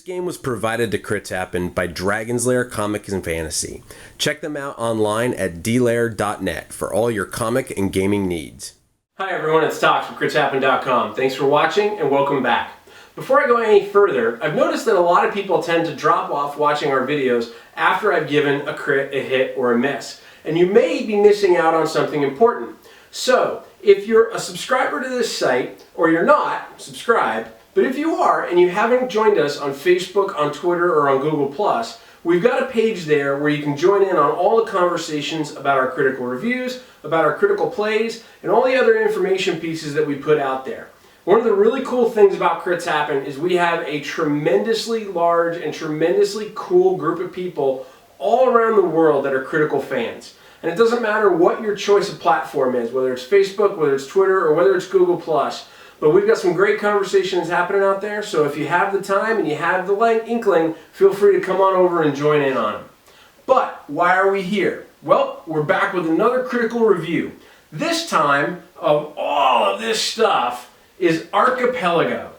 This game was provided to Crit Happen by Dragon's Lair Comics and Fantasy. Check them out online at dlair.net for all your comic and gaming needs. Hi everyone, it's Tox from CritsHappen.com. Thanks for watching and welcome back. Before I go any further, I've noticed that a lot of people tend to drop off watching our videos after I've given a crit, a hit, or a miss. And you may be missing out on something important. So, if you're a subscriber to this site, or you're not, subscribe. But if you are, and you haven't joined us on Facebook, on Twitter, or on Google+, we've got a page there where you can join in on all the conversations about our critical reviews, about our critical plays, and all the other information pieces that we put out there. One of the really cool things about Crits Happen is we have a tremendously large and tremendously cool group of people all around the world that are critical fans. And it doesn't matter what your choice of platform is, whether it's Facebook, whether it's Twitter, or whether it's Google+. But we've got some great conversations happening out there, so if you have the time and you have the inkling, feel free to come on over and join in on them. But why are we here? Well, we're back with another critical review. This time, of all of this stuff, is Archipelago.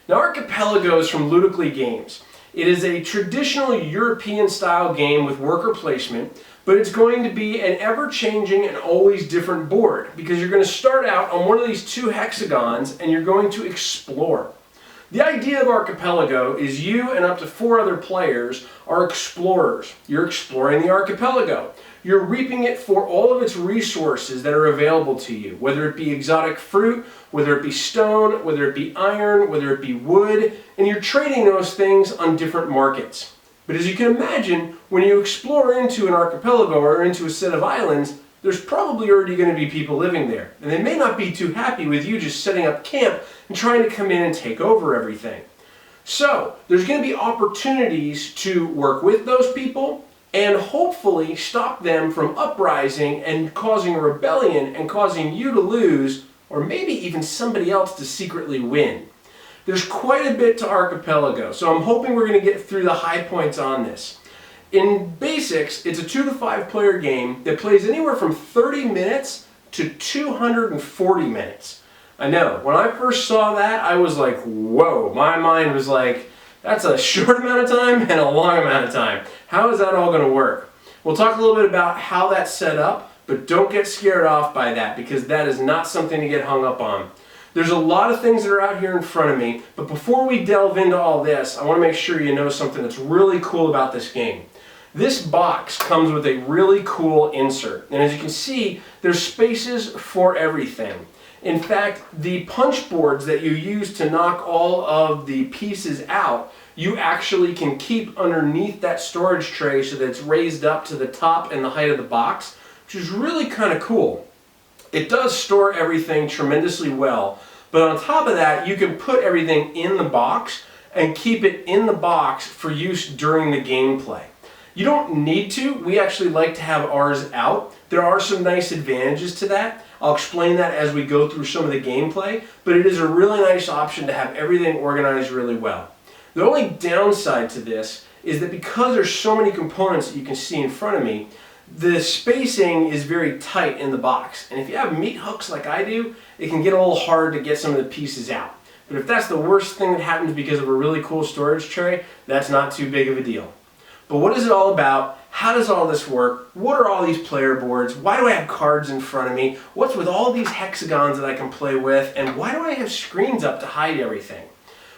Now, Archipelago is from Ludically Games. It is a traditional European-style game with worker placement, but it's going to be an ever-changing and always different board because you're going to start out on one of these two hexagons and you're going to explore. The idea of Archipelago is you and up to 4 other players are explorers. You're exploring the archipelago. You're reaping it for all of its resources that are available to you, whether it be exotic fruit, whether it be stone, whether it be iron, whether it be wood, and you're trading those things on different markets. But as you can imagine, when you explore into an archipelago or into a set of islands, there's probably already going to be people living there. And they may not be too happy with you just setting up camp and trying to come in and take over everything. So, there's going to be opportunities to work with those people and hopefully stop them from uprising and causing a rebellion and causing you to lose, or maybe even somebody else to secretly win. There's quite a bit to Archipelago, so I'm hoping we're going to get through the high points on this. In basics, it's a 2 to 5 player game that plays anywhere from 30 minutes to 240 minutes. I know, when I first saw that, I was like, whoa, my mind was like, that's a short amount of time and a long amount of time. How is that all going to work? We'll talk a little bit about how that's set up, but don't get scared off by that because that is not something to get hung up on. There's a lot of things that are out here in front of me, but before we delve into all this, I want to make sure you know something that's really cool about this game. This box comes with a really cool insert, and as you can see, there's spaces for everything. In fact, the punch boards that you use to knock all of the pieces out, you actually can keep underneath that storage tray so that it's raised up to the top and the height of the box, which is really kind of cool. It does store everything tremendously well, but on top of that, you can put everything in the box and keep it in the box for use during the gameplay. You don't need to. We actually like to have ours out. There are some nice advantages to that. I'll explain that as we go through some of the gameplay, but it is a really nice option to have everything organized really well. The only downside to this is that because there's so many components that you can see in front of me, the spacing is very tight in the box. And if you have meat hooks like I do, it can get a little hard to get some of the pieces out. But if that's the worst thing that happens because of a really cool storage tray, that's not too big of a deal. But what is it all about? How does all this work? What are all these player boards? Why do I have cards in front of me? What's with all these hexagons that I can play with? And why do I have screens up to hide everything?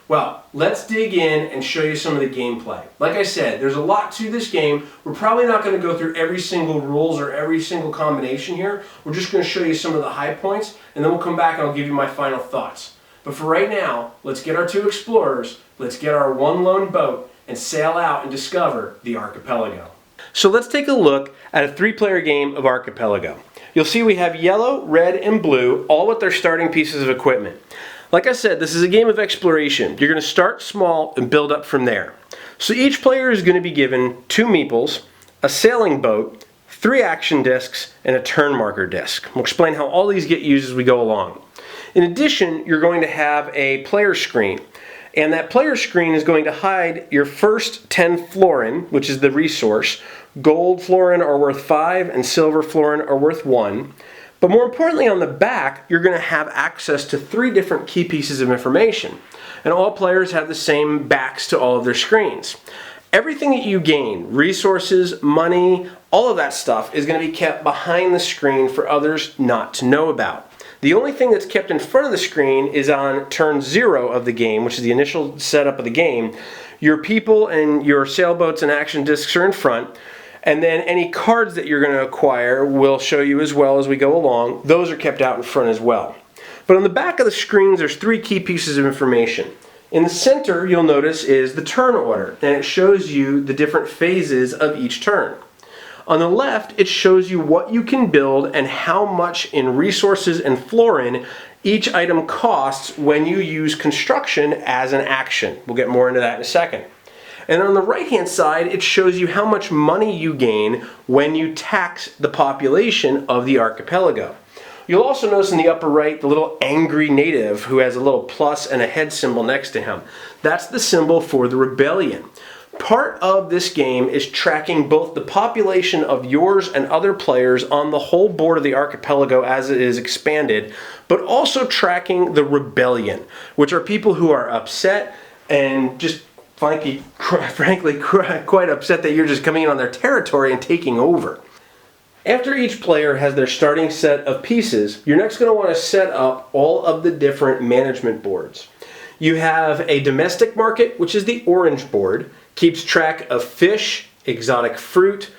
Well, let's dig in and show you some of the gameplay. Like I said, there's a lot to this game. We're probably not going to go through every single rules or every single combination here. We're just going to show you some of the high points, and then we'll come back and I'll give you my final thoughts. But for right now, let's get our 2 explorers, let's get our 1 lone boat, and sail out and discover the archipelago. So let's take a look at a 3-player game of Archipelago. You'll see we have yellow, red, and blue, all with their starting pieces of equipment. Like I said, this is a game of exploration. You're going to start small and build up from there. So each player is going to be given 2 meeples, a sailing boat, 3 action discs, and a turn marker disc. We'll explain how all these get used as we go along. In addition, you're going to have a player screen. And that player screen is going to hide your first 10 florin, which is the resource. Gold florin are worth 5 and silver florin are worth 1. But more importantly, on the back, you're going to have access to 3 different key pieces of information. And all players have the same backs to all of their screens. Everything that you gain, resources, money, all of that stuff is going to be kept behind the screen for others not to know about. The only thing that's kept in front of the screen is on turn 0 of the game, which is the initial setup of the game. Your people and your sailboats and action discs are in front, and then any cards that you're going to acquire will show you as well as we go along. Those are kept out in front as well. But on the back of the screens, there's 3 key pieces of information. In the center, you'll notice, is the turn order, and it shows you the different phases of each turn. On the left, it shows you what you can build and how much in resources and florin each item costs when you use construction as an action. We'll get more into that in a second. And on the right-hand side, it shows you how much money you gain when you tax the population of the archipelago. You'll also notice in the upper right the little angry native who has a little plus and a head symbol next to him. That's the symbol for the rebellion. Part of this game is tracking both the population of yours and other players on the whole board of the archipelago as it is expanded, but also tracking the rebellion, which are people who are upset and just frankly quite upset that you're just coming in on their territory and taking over. After each player has their starting set of pieces, you're next going to want to set up all of the different management boards. You have a domestic market, which is the orange board, keeps track of fish, exotic fruit,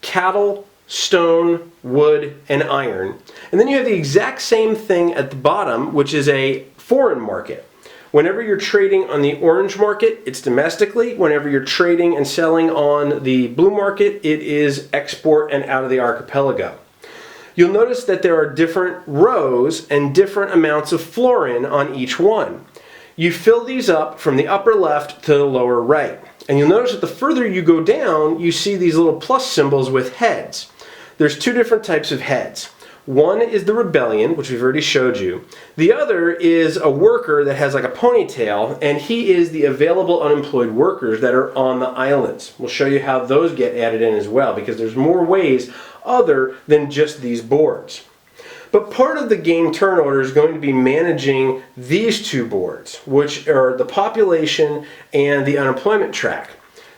cattle, stone, wood, and iron. And then you have the exact same thing at the bottom, which is a foreign market. Whenever you're trading on the orange market, it's domestically. Whenever you're trading and selling on the blue market, it is export and out of the archipelago. You'll notice that there are different rows and different amounts of florin on each one. You fill these up from the upper left to the lower right. And you'll notice that the further you go down, you see these little plus symbols with heads. There's 2 different types of heads. One is the rebellion, which we've already showed you. The other is a worker that has like a ponytail, and he is the available unemployed workers that are on the islands. We'll show you how those get added in as well, because there's more ways other than just these boards. But part of the game turn order is going to be managing these 2 boards, which are the population and the unemployment track.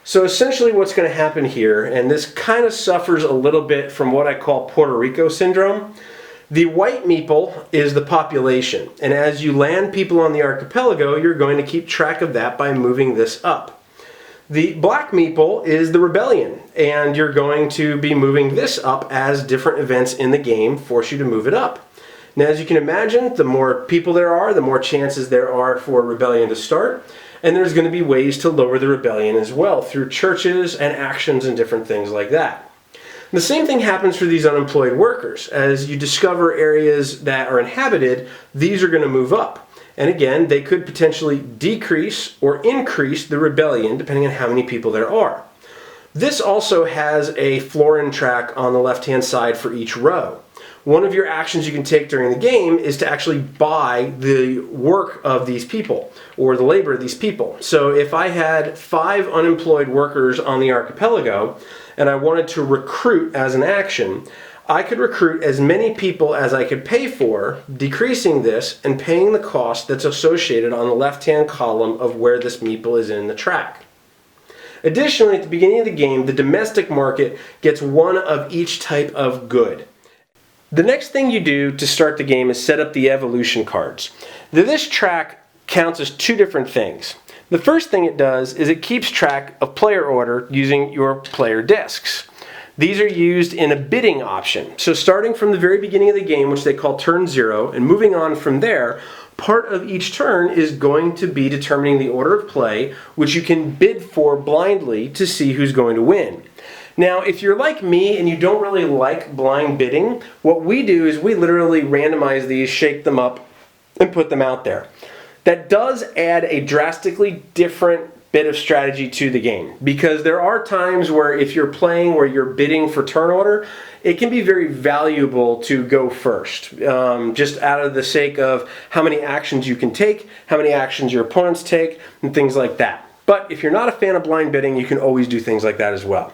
So essentially what's going to happen here, and this kind of suffers a little bit from what I call Puerto Rico syndrome. The white meeple is the population, and as you land people on the archipelago, you're going to keep track of that by moving this up. The black meeple is the rebellion, and you're going to be moving this up as different events in the game force you to move it up. Now, as you can imagine, the more people there are, the more chances there are for a rebellion to start, and there's going to be ways to lower the rebellion as well through churches and actions and different things like that. The same thing happens for these unemployed workers. As you discover areas that are inhabited, these are going to move up. And again, they could potentially decrease or increase the rebellion depending on how many people there are. This also has a florin track on the left-hand side for each row. One of your actions you can take during the game is to actually buy the work of these people or the labor of these people. So if I had 5 unemployed workers on the archipelago and I wanted to recruit as an action, I could recruit as many people as I could pay for, decreasing this and paying the cost that's associated on the left-hand column of where this meeple is in the track. Additionally, at the beginning of the game, the domestic market gets 1 of each type of good. The next thing you do to start the game is set up the evolution cards. This track counts as 2 different things. The first thing it does is it keeps track of player order using your player discs. These are used in a bidding option. So starting from the very beginning of the game, which they call turn 0, and moving on from there, part of each turn is going to be determining the order of play, which you can bid for blindly to see who's going to win. Now, if you're like me and you don't really like blind bidding, what we do is we literally randomize these, shake them up, and put them out there. That does add a drastically different bit of strategy to the game, because there are times where if you're playing where you're bidding for turn order, it can be very valuable to go first, just out of the sake of how many actions you can take, how many actions your opponents take, and things like that. But if you're not a fan of blind bidding, you can always do things like that as well.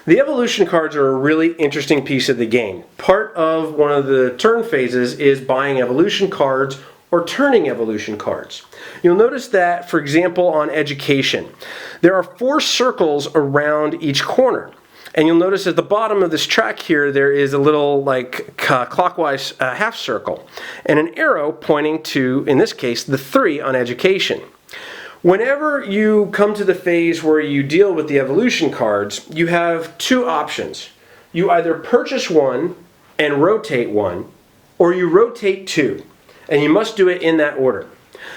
The evolution cards are a really interesting piece of the game. Part of one of the turn phases is buying evolution cards or turning evolution cards. You'll notice that, for example, on education, there are 4 circles around each corner. And you'll notice at the bottom of this track here, there is a little clockwise half circle and an arrow pointing to, in this case, the 3 on education. Whenever you come to the phase where you deal with the evolution cards, you have 2 options. You either purchase one and rotate one, or you rotate 2. And you must do it in that order.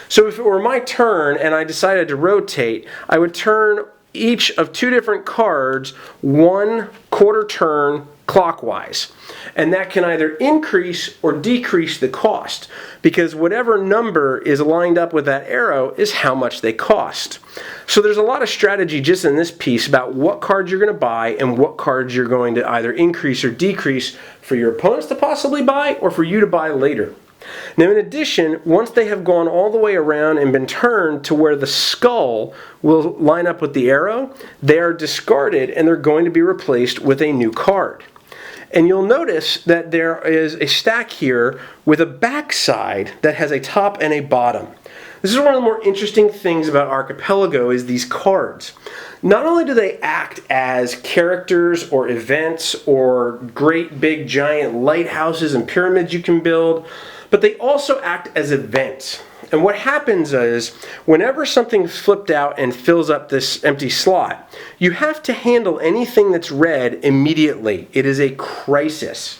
So if it were my turn and I decided to rotate, I would turn each of 2 different cards 1 quarter turn clockwise. And that can either increase or decrease the cost, because whatever number is lined up with that arrow is how much they cost. So there's a lot of strategy just in this piece about what cards you're going to buy and what cards you're going to either increase or decrease for your opponents to possibly buy or for you to buy later. Now, in addition, once they have gone all the way around and been turned to where the skull will line up with the arrow, they are discarded and they're going to be replaced with a new card. And you'll notice that there is a stack here with a backside that has a top and a bottom. This is one of the more interesting things about Archipelago is these cards. Not only do they act as characters or events or great big giant lighthouses and pyramids you can build, but they also act as events. And what happens is, whenever something's flipped out and fills up this empty slot, you have to handle anything that's red immediately. It is a crisis.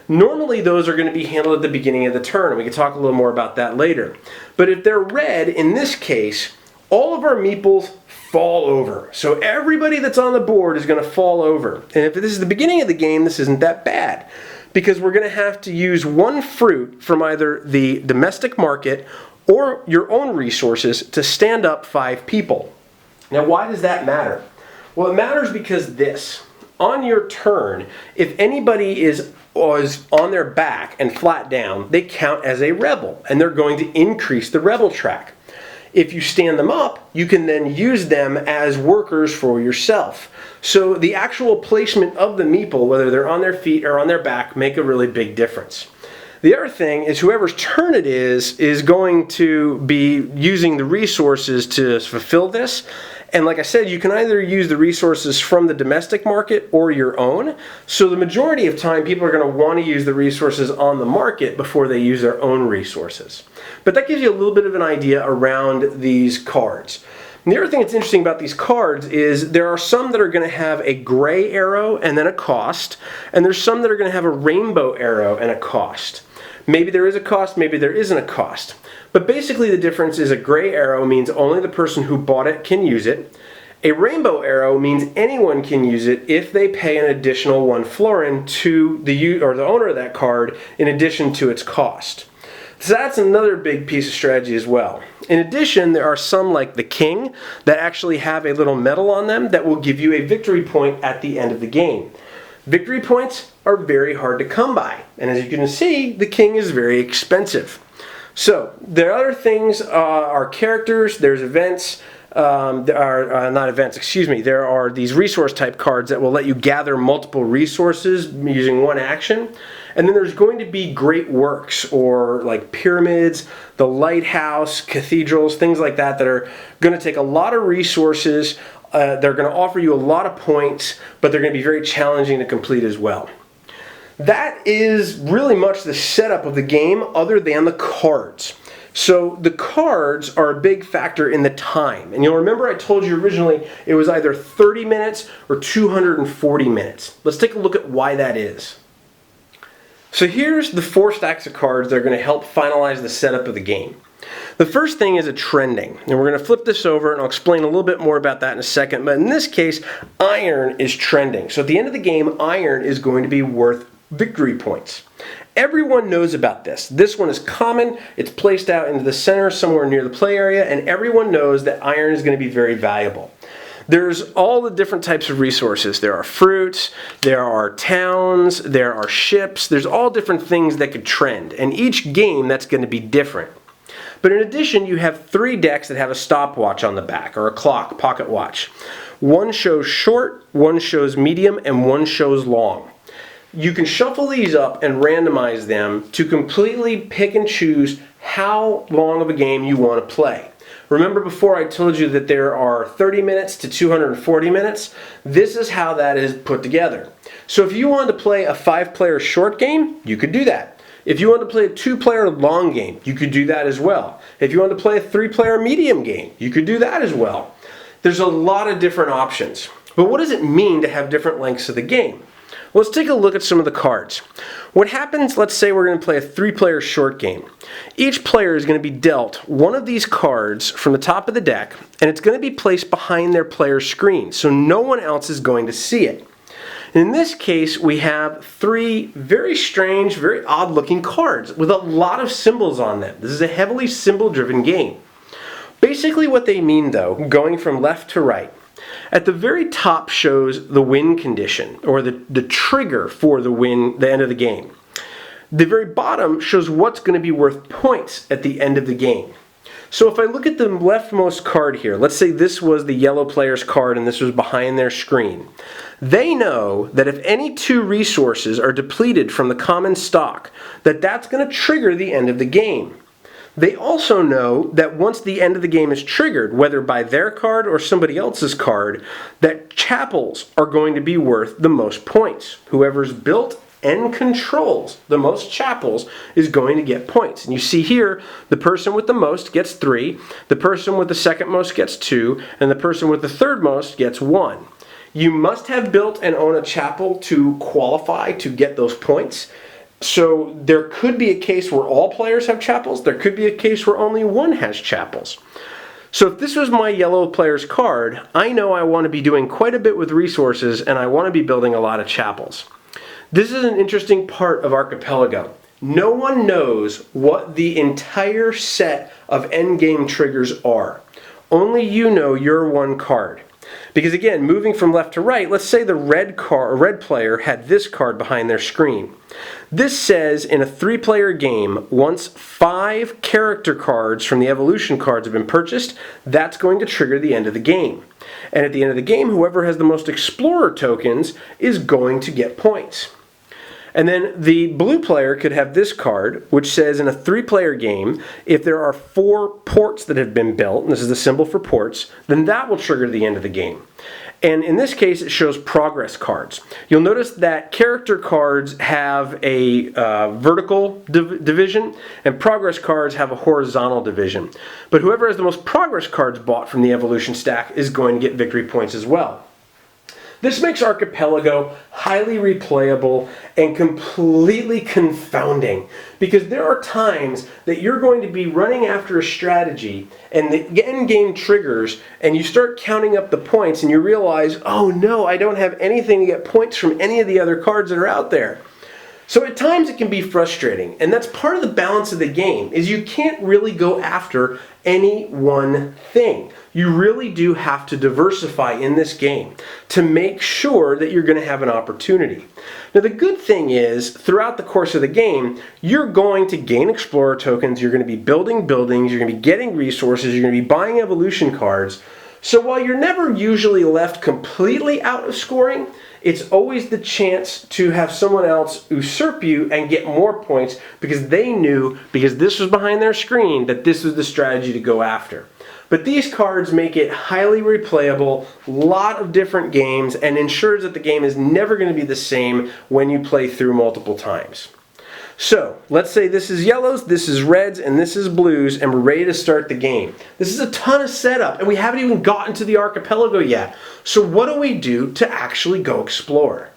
Normally those are going to be handled at the beginning of the turn, and we can talk a little more about that later. But if they're red, in this case, all of our meeples fall over. So everybody that's on the board is going to fall over. And if this is the beginning of the game, this isn't that bad, because we're going to have to use 1 fruit from either the domestic market or your own resources to stand up 5 people. Now, why does that matter? Well, it matters because on your turn, if anybody is on their back and flat down, they count as a rebel, and they're going to increase the rebel track. If you stand them up, you can then use them as workers for yourself. So the actual placement of the meeple, whether they're on their feet or on their back, make a really big difference. The other thing is whoever's turn it is going to be using the resources to fulfill this. And like I said, you can either use the resources from the domestic market or your own. So the majority of time, people are going to want to use the resources on the market before they use their own resources. But that gives you a little bit of an idea around these cards. And the other thing that's interesting about these cards is there are some that are going to have a gray arrow and then a cost, and there's some that are going to have a rainbow arrow and a cost. Maybe there is a cost, maybe there isn't a cost. But basically the difference is a gray arrow means only the person who bought it can use it. A rainbow arrow means anyone can use it if they pay an additional 1 florin to the owner of that card in addition to its cost. So that's another big piece of strategy as well. In addition, there are some like the king that actually have a little medal on them that will give you a victory point at the end of the game. Victory points are very hard to come by, and as you can see, the king is very expensive. So there are other things, are characters, there's events, there are these resource type cards that will let you gather multiple resources using 1 action. And then there's going to be great works, or like pyramids, the lighthouse, cathedrals, things like that that are going to take a lot of resources. They're going to offer you a lot of points, but they're going to be very challenging to complete as well. That is really much the setup of the game other than the cards. So the cards are a big factor in the time. And you'll remember I told you originally it was either 30 minutes or 240 minutes. Let's take a look at why that is. So here's the 4 stacks of cards that are going to help finalize the setup of the game. The first thing is a trending, and we're going to flip this over and I'll explain a little bit more about that in a second, but in this case, iron is trending. So at the end of the game, iron is going to be worth victory points. Everyone knows about this. This one is common, it's placed out into the center somewhere near the play area, and everyone knows that iron is going to be very valuable. There's all the different types of resources. There are fruits, there are towns, there are ships, there's all different things that could trend, and each game that's going to be different. But in addition, you have 3 decks that have a stopwatch on the back, or a clock, pocket watch. One shows short, one shows medium, and one shows long. You can shuffle these up and randomize them to completely pick and choose how long of a game you want to play. Remember before I told you that there are 30 minutes to 240 minutes? This is how that is put together. So if you wanted to play a 5-player short game, you could do that. If you wanted to play a 2-player long game, you could do that as well. If you wanted to play a 3-player medium game, you could do that as well. There's a lot of different options. But what does it mean to have different lengths of the game? Well, let's take a look at some of the cards. What happens, let's say we're going to play a 3-player short game. Each player is going to be dealt one of these cards from the top of the deck, and it's going to be placed behind their player's screen, so no one else is going to see it. In this case, we have 3 very strange, very odd-looking cards with a lot of symbols on them. This is a heavily symbol-driven game. Basically what they mean, though, going from left to right, at the very top shows the win condition, or the trigger for the end of the game. The very bottom shows what's going to be worth points at the end of the game. So if I look at the leftmost card here, let's say this was the yellow player's card and this was behind their screen. They know that if any 2 resources are depleted from the common stock, that's going to trigger the end of the game. They also know that once the end of the game is triggered, whether by their card or somebody else's card, that chapels are going to be worth the most points. Whoever's built and controls the most chapels is going to get points. And you see here, the person with the most gets 3, the person with the second most gets 2, and the person with the third most gets 1. You must have built and own a chapel to qualify to get those points. So there could be a case where all players have chapels. There could be a case where only one has chapels. So if this was my yellow player's card, I know I want to be doing quite a bit with resources and I want to be building a lot of chapels. This is an interesting part of Archipelago. No one knows what the entire set of endgame triggers are. Only you know your one card. Because again, moving from left to right, let's say the red player had this card behind their screen. This says in a 3-player game, once 5 character cards from the evolution cards have been purchased, that's going to trigger the end of the game. And at the end of the game, whoever has the most explorer tokens is going to get points. And then the blue player could have this card, which says in a 3-player game, if there are 4 ports that have been built, and this is the symbol for ports, then that will trigger the end of the game. And in this case, it shows progress cards. You'll notice that character cards have a vertical division, and progress cards have a horizontal division. But whoever has the most progress cards bought from the evolution stack is going to get victory points as well. This makes Archipelago highly replayable and completely confounding, because there are times that you're going to be running after a strategy and the end game triggers and you start counting up the points and you realize, oh no, I don't have anything to get points from any of the other cards that are out there. So at times it can be frustrating, and that's part of the balance of the game, is you can't really go after any one thing. You really do have to diversify in this game to make sure that you're going to have an opportunity. Now the good thing is, throughout the course of the game, you're going to gain explorer tokens, you're going to be building buildings, you're going to be getting resources, you're going to be buying evolution cards. So while you're never usually left completely out of scoring, it's always the chance to have someone else usurp you and get more points because they knew, because this was behind their screen, that this was the strategy to go after. But these cards make it highly replayable, a lot of different games, and ensures that the game is never going to be the same when you play through multiple times. So, let's say this is yellows, this is reds, and this is blues, and we're ready to start the game. This is a ton of setup, and we haven't even gotten to the archipelago yet. So what do we do to actually go explore?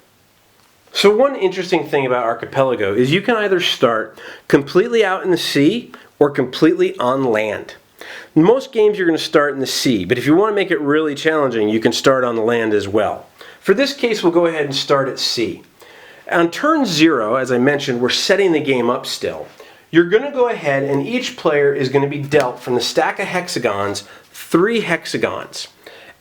So one interesting thing about Archipelago is you can either start completely out in the sea or completely on land. In most games you're going to start in the sea, but if you want to make it really challenging, you can start on the land as well. For this case, we'll go ahead and start at sea. On turn 0, as I mentioned, we're setting the game up still. You're going to go ahead and each player is going to be dealt from the stack of hexagons 3 hexagons.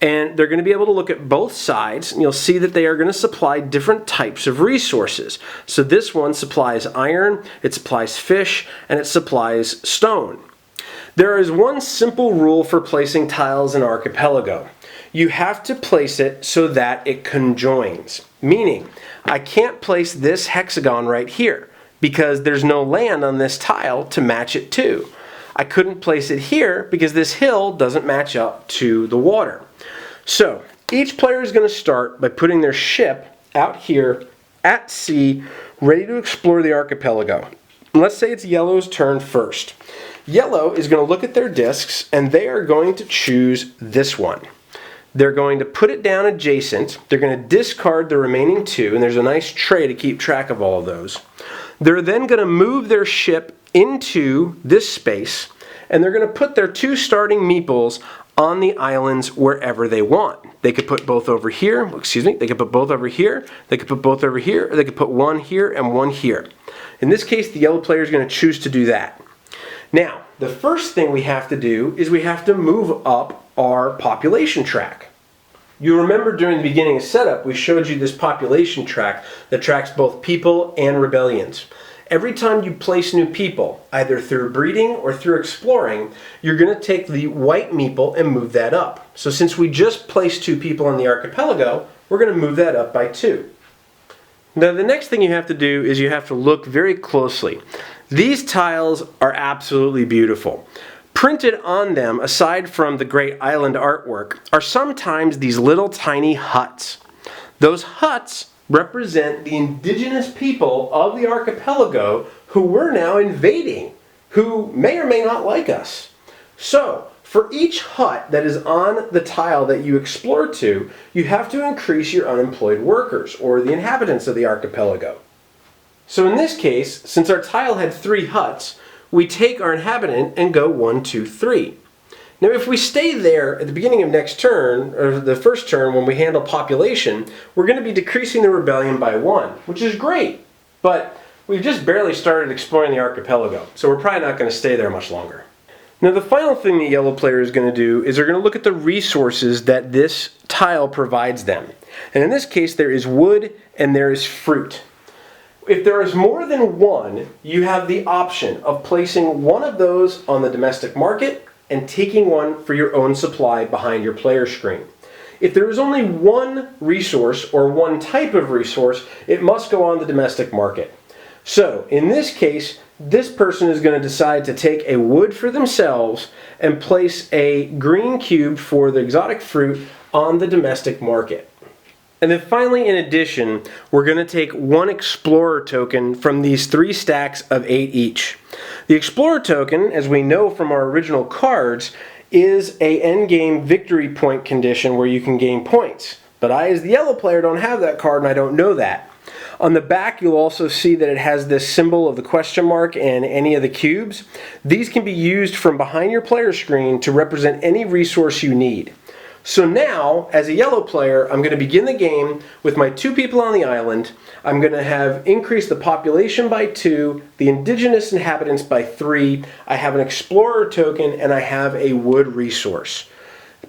And they're going to be able to look at both sides, and you'll see that they are going to supply different types of resources. So this one supplies iron, it supplies fish, and it supplies stone. There is one simple rule for placing tiles in Archipelago. you have to place it so that it conjoins. Meaning, I can't place this hexagon right here because there's no land on this tile to match it to. I couldn't place it here because this hill doesn't match up to the water. So, each player is going to start by putting their ship out here at sea, ready to explore the archipelago. And let's say it's yellow's turn first. Yellow is going to look at their discs and they are going to choose this one. They're going to put it down adjacent. They're going to discard the remaining two, and there's a nice tray to keep track of all of those. They're then going to move their ship into this space, and they're going to put their two starting meeples on the islands wherever they want. They could put both over here, they could put both over here, they could put both over here, or they could put one here and one here. In this case, the yellow player is going to choose to do that. Now, the first thing we have to do is we have to move up our population track. You remember during the beginning of setup, we showed you this population track that tracks both people and rebellions. Every time you place new people, either through breeding or through exploring, you're going to take the white meeple and move that up. So since we just placed 2 people on the archipelago, we're going to move that up by 2. Now the next thing you have to do is you have to look very closely. These tiles are absolutely beautiful. Printed on them, aside from the great island artwork, are sometimes these little tiny huts. Those huts represent the indigenous people of the archipelago who we're now invading, who may or may not like us. So, for each hut that is on the tile that you explore to, you have to increase your unemployed workers, or the inhabitants of the archipelago. So in this case, since our tile had 3 huts, we take our inhabitant and go 1, 2, 3. Now if we stay there at the beginning of next turn, or the first turn when we handle population, we're going to be decreasing the rebellion by 1, which is great. But we've just barely started exploring the archipelago, so we're probably not going to stay there much longer. Now the final thing the yellow player is going to do is they're going to look at the resources that this tile provides them. And in this case there is wood and there is fruit. If there is more than one, you have the option of placing one of those on the domestic market and taking one for your own supply behind your player screen. If there is only one resource or one type of resource, it must go on the domestic market. So, in this case, this person is going to decide to take a wood for themselves and place a green cube for the exotic fruit on the domestic market. And then finally, in addition, we're going to take 1 Explorer token from these 3 stacks of 8 each. The Explorer token, as we know from our original cards, is a endgame victory point condition where you can gain points. But I, as the yellow player, don't have that card and I don't know that. On the back, you'll also see that it has this symbol of the question mark and any of the cubes. These can be used from behind your player screen to represent any resource you need. So now, as a yellow player, I'm going to begin the game with my 2 people on the island. I'm going to have increased the population by 2, the indigenous inhabitants by 3, I have an explorer token, and I have a wood resource.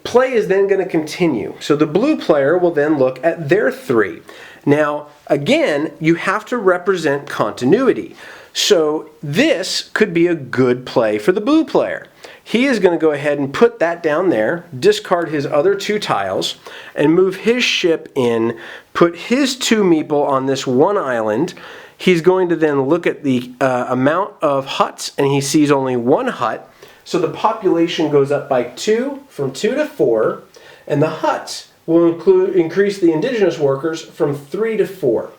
Play is then going to continue. So the blue player will then look at their 3. Now, again, you have to represent continuity. So this could be a good play for the blue player. He is going to go ahead and put that down there, discard his other 2 tiles, and move his ship in, put his 2 meeple on this one island. He's going to then look at the amount of huts, and he sees only 1 hut. So the population goes up by 2, from 2 to 4, and the huts will increase the indigenous workers from 3 to 4.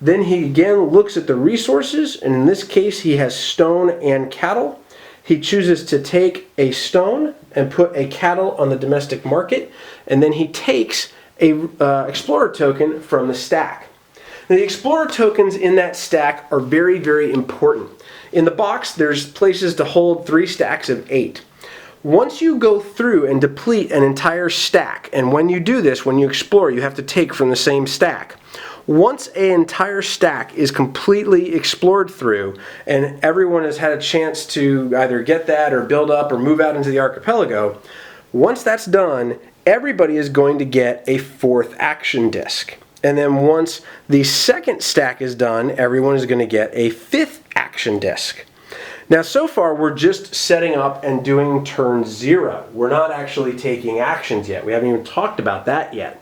Then he again looks at the resources, and in this case he has stone and cattle. He chooses to take a stone and put a cattle on the domestic market, and then he takes a explorer token from the stack. Now, the explorer tokens in that stack are very, very important. In the box, there's places to hold 3 stacks of 8. Once you go through and deplete an entire stack, and when you do this, when you explore, you have to take from the same stack. Once an entire stack is completely explored through and everyone has had a chance to either get that or build up or move out into the archipelago, once that's done, everybody is going to get a 4th action disc. And then once the second stack is done, everyone is going to get a 5th action disc. Now so far we're just setting up and doing turn 0. We're not actually taking actions yet. We haven't even talked about that yet.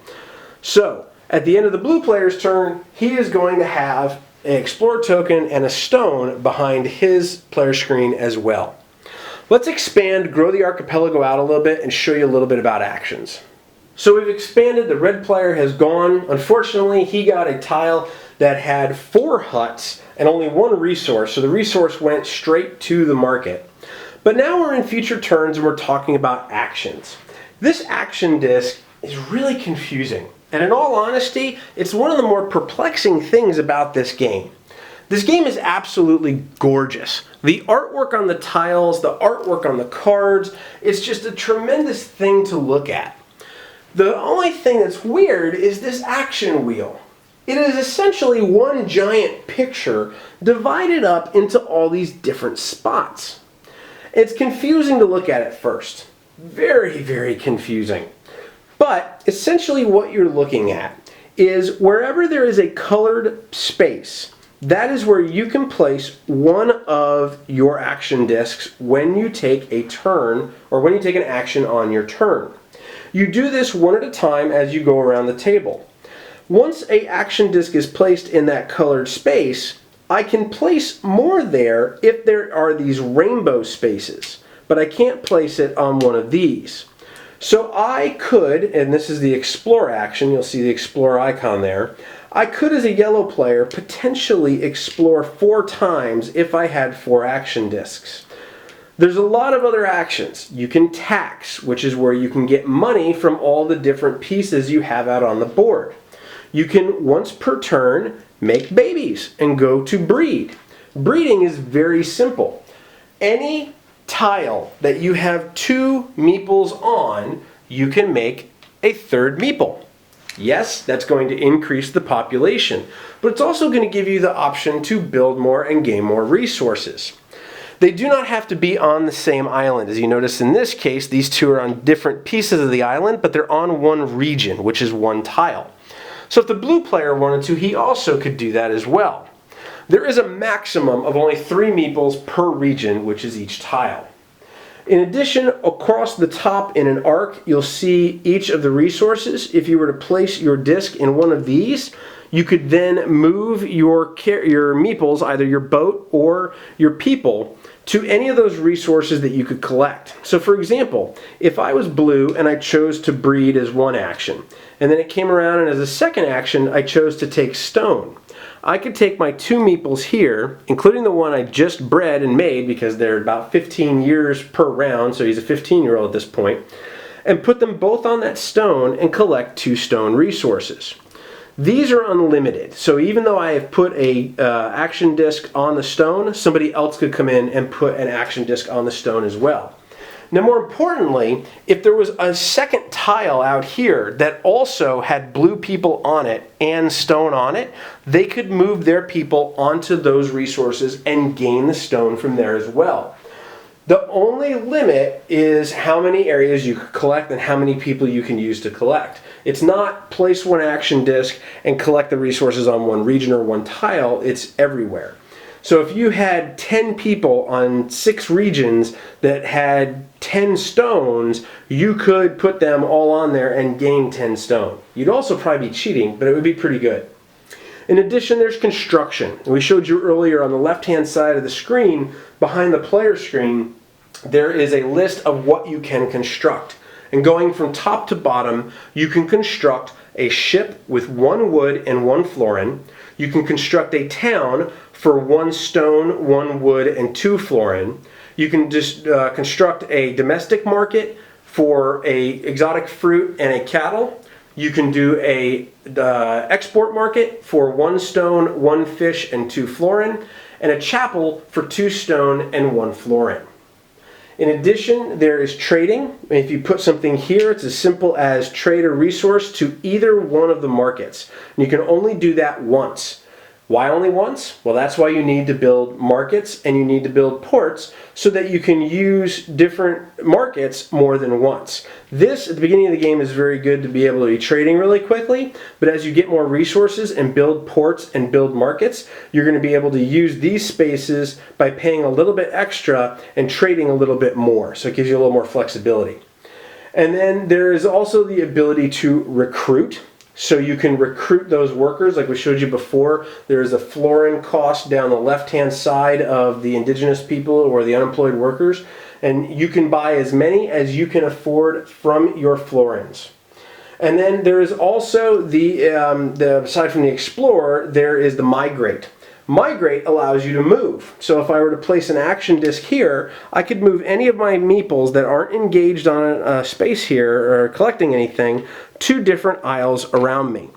So at the end of the blue player's turn, he is going to have an explorer token and a stone behind his player screen as well. Let's expand, grow the archipelago out a little bit, and show you a little bit about actions. So we've expanded, the red player has gone. Unfortunately, he got a tile that had 4 huts and only 1 resource, so the resource went straight to the market. But now we're in future turns and we're talking about actions. This action disc is really confusing, and in all honesty, it's one of the more perplexing things about this game. This game is absolutely gorgeous. The artwork on the tiles, the artwork on the cards, it's just a tremendous thing to look at. The only thing that's weird is this action wheel. It is essentially one giant picture divided up into all these different spots. It's confusing to look at first. Very, very confusing. But essentially what you're looking at is wherever there is a colored space, that is where you can place one of your action discs when you take a turn or when you take an action on your turn. You do this one at a time as you go around the table. Once an action disc is placed in that colored space, I can place more there if there are these rainbow spaces, but I can't place it on one of these. So I could, and this is the explore action, you'll see the explore icon there, I could as a yellow player potentially explore 4 times if I had 4 action discs. There's a lot of other actions. You can tax, which is where you can get money from all the different pieces you have out on the board. You can, once per turn, make babies and go to breed. Breeding is very simple. Any tile that you have 2 meeples on, you can make a 3rd meeple. Yes, that's going to increase the population, but it's also going to give you the option to build more and gain more resources. They do not have to be on the same island. As you notice in this case, these 2 are on different pieces of the island, but they're on one region, which is one tile. So if the blue player wanted to, he also could do that as well. There is a maximum of only 3 meeples per region, which is each tile. In addition, across the top in an arc, you'll see each of the resources. If you were to place your disc in one of these, you could then move your meeples, either your boat or your people, to any of those resources that you could collect. So for example, if I was blue and I chose to breed as one action, and then it came around and as a second action I chose to take stone, I could take my 2 meeples here, including the one I just bred and made because they're about 15 years per round, so he's a 15-year-old at this point, and put them both on that stone and collect 2 stone resources. These are unlimited, so even though I have put a action disc on the stone, somebody else could come in and put an action disc on the stone as well. Now more importantly, if there was a second tile out here that also had blue people on it and stone on it, they could move their people onto those resources and gain the stone from there as well. The only limit is how many areas you could collect and how many people you can use to collect. It's not place one action disc and collect the resources on one region or one tile, it's everywhere. So if you had 10 people on 6 regions that had 10 stones, you could put them all on there and gain 10 stone. You'd also probably be cheating, but it would be pretty good. In addition, there's construction. We showed you earlier on the left-hand side of the screen, behind the player screen, there is a list of what you can construct. And going from top to bottom, you can construct a ship with 1 wood and 1 florin. You can construct a town for 1 stone, 1 wood, and 2 florin. You can just construct a domestic market for a exotic fruit and a cattle. You can do a export market for 1 stone, 1 fish, and 2 florin, and a chapel for 2 stone and 1 florin. In addition, there is trading. If you put something here, it's as simple as trade a resource to either one of the markets. And you can only do that once. Why only once? Well, that's why you need to build markets and you need to build ports so that you can use different markets more than once. This, at the beginning of the game, is very good to be able to be trading really quickly, but as you get more resources and build ports and build markets, you're going to be able to use these spaces by paying a little bit extra and trading a little bit more. So it gives you a little more flexibility. And then there is also the ability to recruit. So you can recruit those workers like we showed you before. There is a florin cost down the left-hand side of the indigenous people or the unemployed workers. And you can buy as many as you can afford from your florins. And then there is also aside from the explorer, there is the migrate. Migrate allows you to move. So if I were to place an action disc here, I could move any of my meeples that aren't engaged on a space here or collecting anything to different isles around me.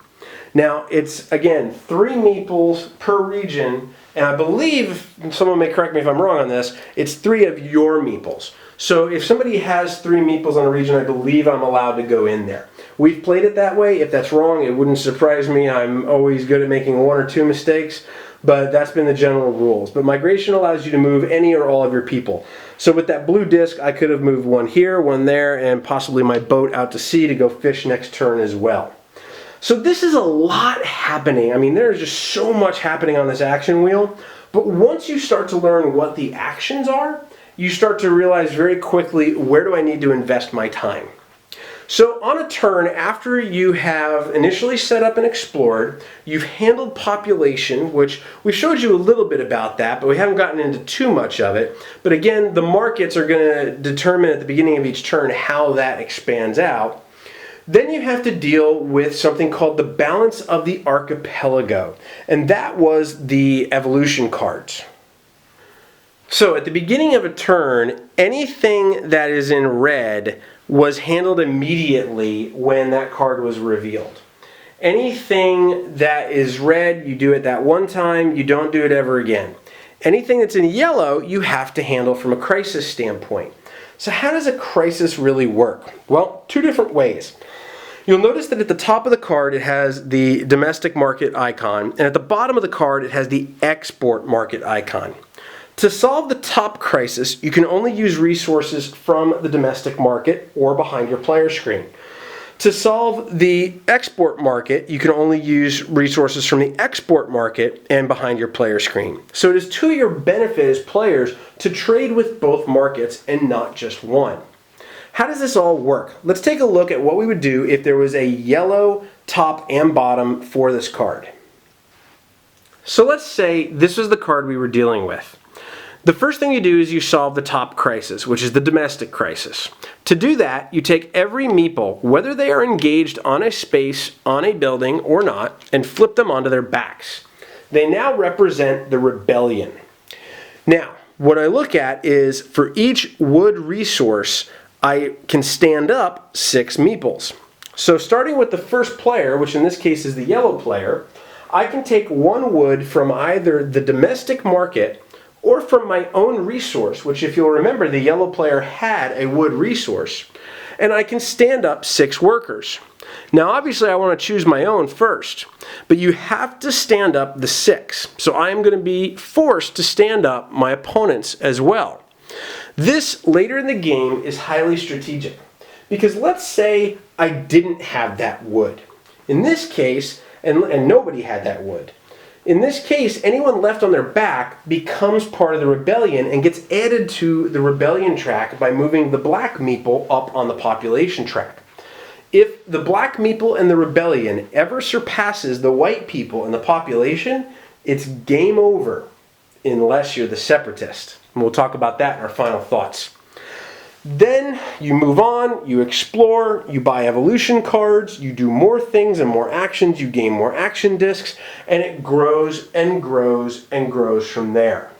Now it's, again, 3 meeples per region, and I believe, someone may correct me if I'm wrong on this, it's 3 of your meeples. So if somebody has 3 meeples on a region, I believe I'm allowed to go in there. We've played it that way. If that's wrong, it wouldn't surprise me. I'm always good at making 1 or 2 mistakes. But that's been the general rules. But migration allows you to move any or all of your people. So with that blue disc, I could have moved 1 here, 1 there, and possibly my boat out to sea to go fish next turn as well. So this is a lot happening. I mean, there's just so much happening on this action wheel. But once you start to learn what the actions are, you start to realize very quickly, where do I need to invest my time? So on a turn, after you have initially set up and explored, you've handled population, which we showed you a little bit about that, but we haven't gotten into too much of it. But again, the markets are going to determine at the beginning of each turn how that expands out. Then you have to deal with something called the balance of the archipelago, and that was the evolution cards. So at the beginning of a turn, anything that is in red was handled immediately when that card was revealed. Anything that is red, you do it that one time, you don't do it ever again. Anything that's in yellow, you have to handle from a crisis standpoint. So how does a crisis really work? Well, 2 different ways. You'll notice that at the top of the card it has the domestic market icon, and at the bottom of the card it has the export market icon. To solve the top crisis, you can only use resources from the domestic market or behind your player screen. To solve the export market, you can only use resources from the export market and behind your player screen. So it is to your benefit as players to trade with both markets and not just one. How does this all work? Let's take a look at what we would do if there was a yellow top and bottom for this card. So let's say this was the card we were dealing with. The first thing you do is you solve the top crisis, which is the domestic crisis. To do that, you take every meeple, whether they are engaged on a space, on a building or not, and flip them onto their backs. They now represent the rebellion. Now, what I look at is for each wood resource, I can stand up 6 meeples. So starting with the first player, which in this case is the yellow player, I can take 1 wood from either the domestic market or from my own resource, which if you'll remember, the yellow player had a wood resource, and I can stand up 6 workers. Now obviously I want to choose my own first, but you have to stand up the 6. So I am going to be forced to stand up my opponents as well. This later in the game is highly strategic, because let's say I didn't have that wood. In this case, and nobody had that wood. In this case, anyone left on their back becomes part of the rebellion and gets added to the rebellion track by moving the black meeple up on the population track. If the black meeple in the rebellion ever surpasses the white people in the population, it's game over unless you're the separatist. And we'll talk about that in our final thoughts. Then you move on, you explore, you buy evolution cards, you do more things and more actions, you gain more action discs, and it grows and grows and grows from there.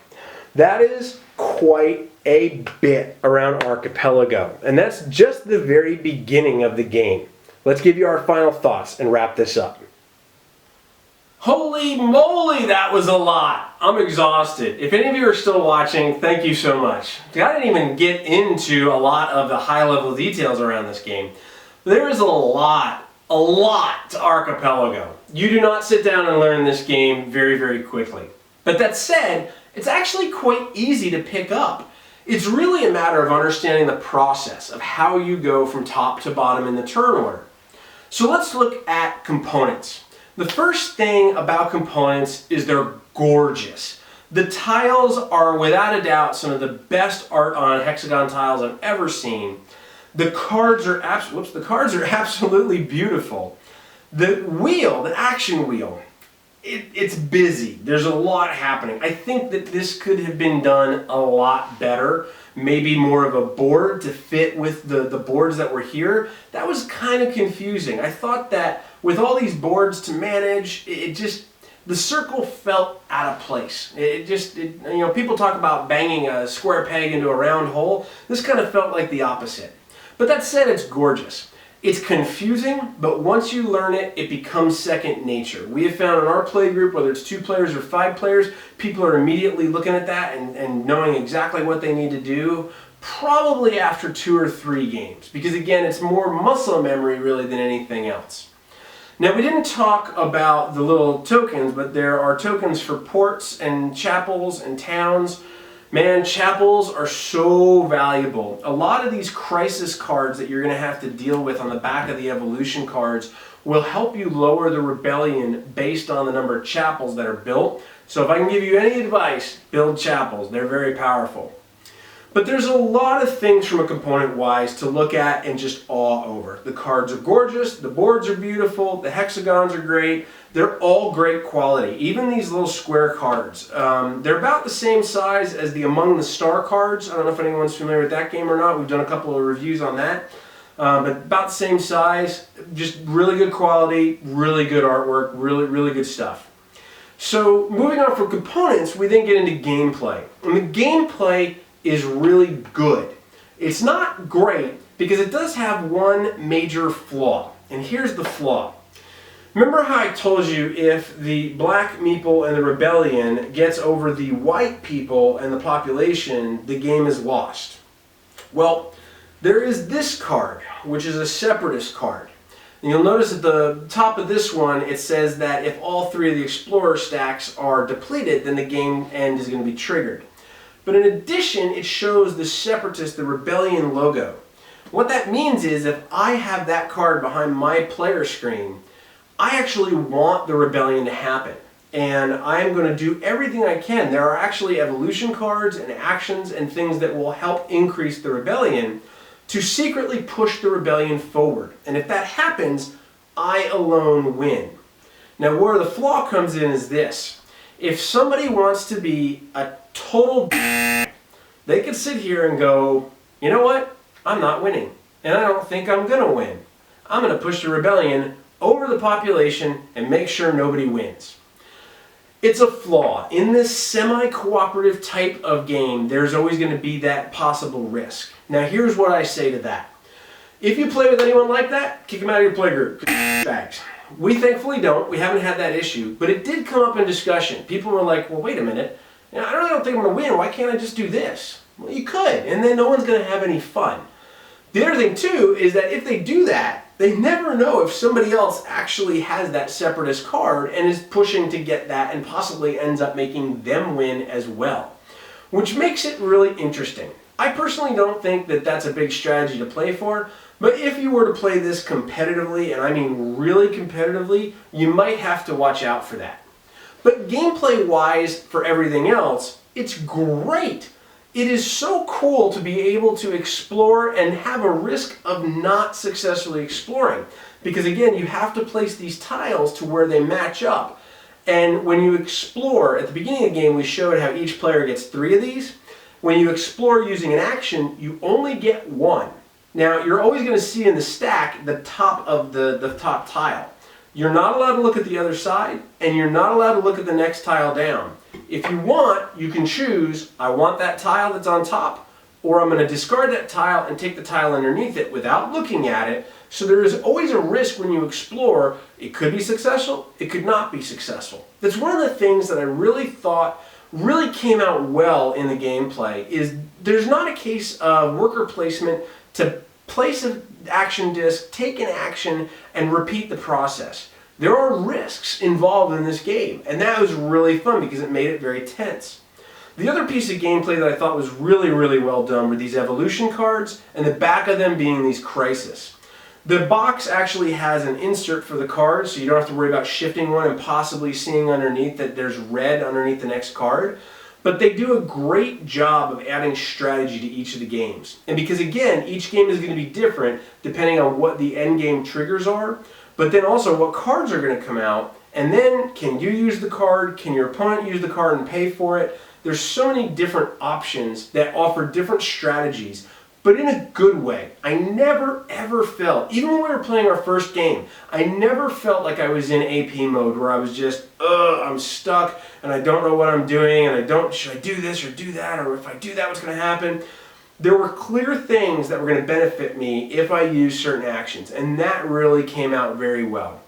That is quite a bit around Archipelago, and that's just the very beginning of the game. Let's give you our final thoughts and wrap this up. Holy moly, that was a lot. I'm exhausted. If any of you are still watching, thank you so much. I didn't even get into a lot of the high-level details around this game. There is a lot to Archipelago. You do not sit down and learn this game very, very quickly. But that said, it's actually quite easy to pick up. It's really a matter of understanding the process of how you go from top to bottom in the turn order. So let's look at components. The first thing about components is they're gorgeous. The tiles are without a doubt some of the best art on hexagon tiles I've ever seen. The cards are absolutely beautiful. The wheel, the action wheel, it's busy. There's a lot happening. I think that this could have been done a lot better. Maybe more of a board to fit with the boards that were here. That was kind of confusing. I thought that with all these boards to manage, the circle felt out of place. People talk about banging a square peg into a round hole. This kind of felt like the opposite. But that said, it's gorgeous. It's confusing, but once you learn it, it becomes second nature. We have found in our play group, whether it's 2 players or 5 players, people are immediately looking at that and knowing exactly what they need to do, probably after 2 or 3 games. Because again, it's more muscle memory really than anything else. Now, we didn't talk about the little tokens, but there are tokens for ports and chapels and towns. Man, chapels are so valuable. A lot of these crisis cards that you're going to have to deal with on the back of the evolution cards will help you lower the rebellion based on the number of chapels that are built. So if I can give you any advice, build chapels. They're very powerful. But there's a lot of things from a component-wise to look at and just awe over. The cards are gorgeous, the boards are beautiful, the hexagons are great. They're all great quality. Even these little square cards. They're about the same size as the Among the Star cards. I don't know if anyone's familiar with that game or not. We've done a couple of reviews on that. But about the same size, just really good quality, really good artwork, really, really good stuff. So moving on from components, we then get into gameplay. And the gameplay is really good. It's not great because it does have one major flaw. And here's the flaw. Remember how I told you if the black meeple and the rebellion gets over the white people and the population, the game is lost? Well, there is this card, which is a separatist card. And you'll notice at the top of this one, it says that if all 3 of the explorer stacks are depleted, then the game end is going to be triggered. But in addition, it shows the separatist, the rebellion logo. What that means is if I have that card behind my player screen, I actually want the rebellion to happen. And I am going to do everything I can. There are actually evolution cards and actions and things that will help increase the rebellion to secretly push the rebellion forward. And if that happens, I alone win. Now where the flaw comes in is this. If somebody wants to be a total they could sit here and go, you know what? I'm not winning. And I don't think I'm going to win. I'm going to push the rebellion over the population and make sure nobody wins. It's a flaw. In this semi-cooperative type of game, there's always going to be that possible risk. Now here's what I say to that. If you play with anyone like that, kick them out of your playgroup. Bags. We thankfully don't. We haven't had that issue. But it did come up in discussion. People were like, well, wait a minute. I really don't think I'm going to win. Why can't I just do this? Well, you could. And then no one's going to have any fun. The other thing, too, is that if they do that, they never know if somebody else actually has that separatist card and is pushing to get that and possibly ends up making them win as well. Which makes it really interesting. I personally don't think that that's a big strategy to play for, but if you were to play this competitively, and I mean really competitively, you might have to watch out for that. But gameplay-wise, for everything else, it's great. It is so cool to be able to explore and have a risk of not successfully exploring. Because again, you have to place these tiles to where they match up. And when you explore, at the beginning of the game we showed how each player gets 3 of these. When you explore using an action, you only get 1. Now, you're always going to see in the stack the top of the top tile. You're not allowed to look at the other side, and you're not allowed to look at the next tile down. If you want, you can choose, I want that tile that's on top, or I'm going to discard that tile and take the tile underneath it without looking at it. So there is always a risk when you explore. It could be successful, it could not be successful. That's one of the things that I really thought really came out well in the gameplay, is there's not a case of worker placement to place an action disc, take an action, and repeat the process. there are risks involved in this game, and that was really fun because it made it very tense. The other piece of gameplay that I thought was really, really well done were these evolution cards, and the back of them being these crises. The box actually has an insert for the cards, so you don't have to worry about shifting one and possibly seeing underneath that there's red underneath the next card. But they do a great job of adding strategy to each of the games. And because again, each game is going to be different depending on what the end game triggers are, but then also what cards are going to come out, and then can you use the card, can your opponent use the card and pay for it? There's so many different options that offer different strategies, but in a good way. I never ever felt, even when we were playing our first game, I never felt like I was in AP mode where I was just, I'm stuck and I don't know what I'm doing and should I do this or do that, or if I do that, what's going to happen? There were clear things that were going to benefit me if I used certain actions, and that really came out very well.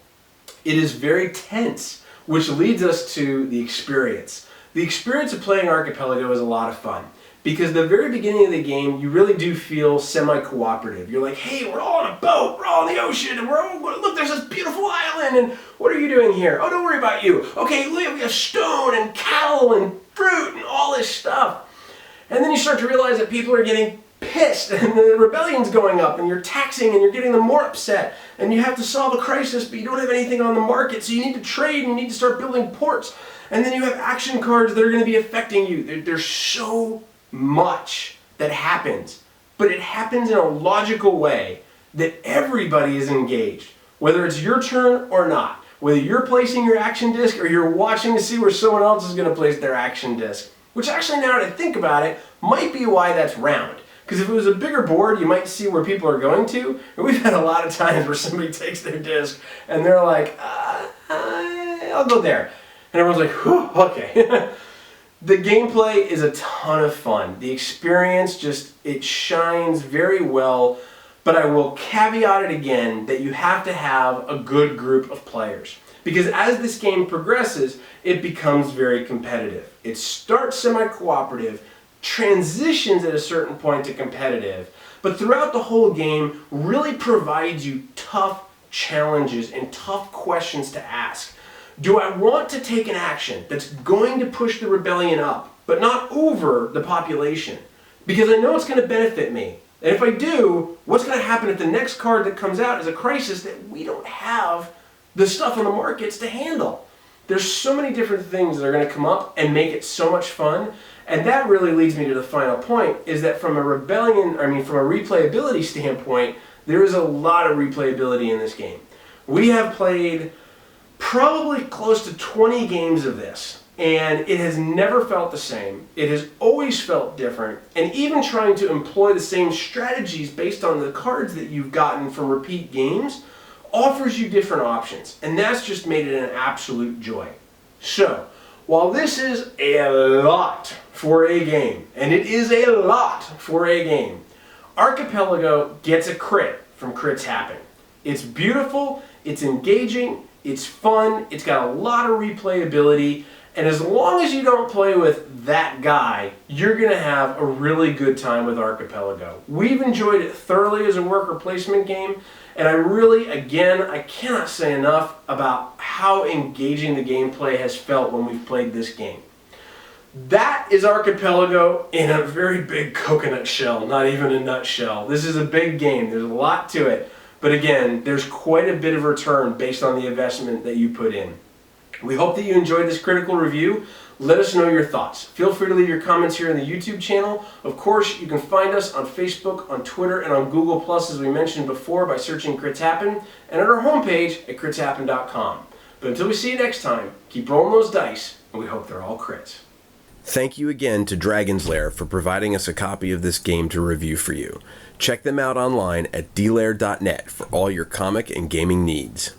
It is very tense, which leads us to the experience. The experience of playing Archipelago is a lot of fun. Because the very beginning of the game, you really do feel semi-cooperative. You're like, hey, we're all on a boat, we're all in the ocean, and look, there's this beautiful island, and what are you doing here? Oh, don't worry about you. Okay, look, we have stone and cattle and fruit and all this stuff. And then you start to realize that people are getting pissed, and the rebellion's going up, and you're taxing, and you're getting them more upset, and you have to solve a crisis, but you don't have anything on the market, so you need to trade, and you need to start building ports. And then you have action cards that are going to be affecting you. There's so much that happens, but it happens in a logical way that everybody is engaged, whether it's your turn or not, whether you're placing your action disc or you're watching to see where someone else is going to place their action disc, which actually, now that I think about it, might be why that's round. Because if it was a bigger board, you might see where people are going to, and we've had a lot of times where somebody takes their disc and they're like, I'll go there, and everyone's like, whew, okay. The gameplay is a ton of fun. The experience it shines very well, but I will caveat it again that you have to have a good group of players. Because as this game progresses, it becomes very competitive. It starts semi-cooperative, transitions at a certain point to competitive, but throughout the whole game really provides you tough challenges and tough questions to ask. Do I want to take an action that's going to push the rebellion up, but not over the population? Because I know it's going to benefit me. And if I do, what's going to happen if the next card that comes out is a crisis that we don't have the stuff on the markets to handle? There's so many different things that are going to come up and make it so much fun. And that really leads me to the final point, is that from a replayability standpoint, there is a lot of replayability in this game. We have played probably close to 20 games of this, and it has never felt the same. It has always felt different, and even trying to employ the same strategies based on the cards that you've gotten from repeat games offers you different options, and that's just made it an absolute joy. So, while this is a lot for a game, and it is a lot for a game, Archipelago gets a crit from Crits Happen. It's beautiful, it's engaging, it's fun, it's got a lot of replayability, and as long as you don't play with that guy, you're going to have a really good time with Archipelago. We've enjoyed it thoroughly as a worker placement game, and I really, again, I cannot say enough about how engaging the gameplay has felt when we've played this game. That is Archipelago in a very big coconut shell, not even a nutshell. This is a big game, there's a lot to it. But again, there's quite a bit of return based on the investment that you put in. We hope that you enjoyed this critical review. Let us know your thoughts. Feel free to leave your comments here in the YouTube channel. Of course, you can find us on Facebook, on Twitter, and on Google+, as we mentioned before, by searching Crits Happen, and at our homepage at critshappen.com. But until we see you next time, keep rolling those dice, and we hope they're all crits. Thank you again to Dragon's Lair for providing us a copy of this game to review for you. Check them out online at dlair.net for all your comic and gaming needs.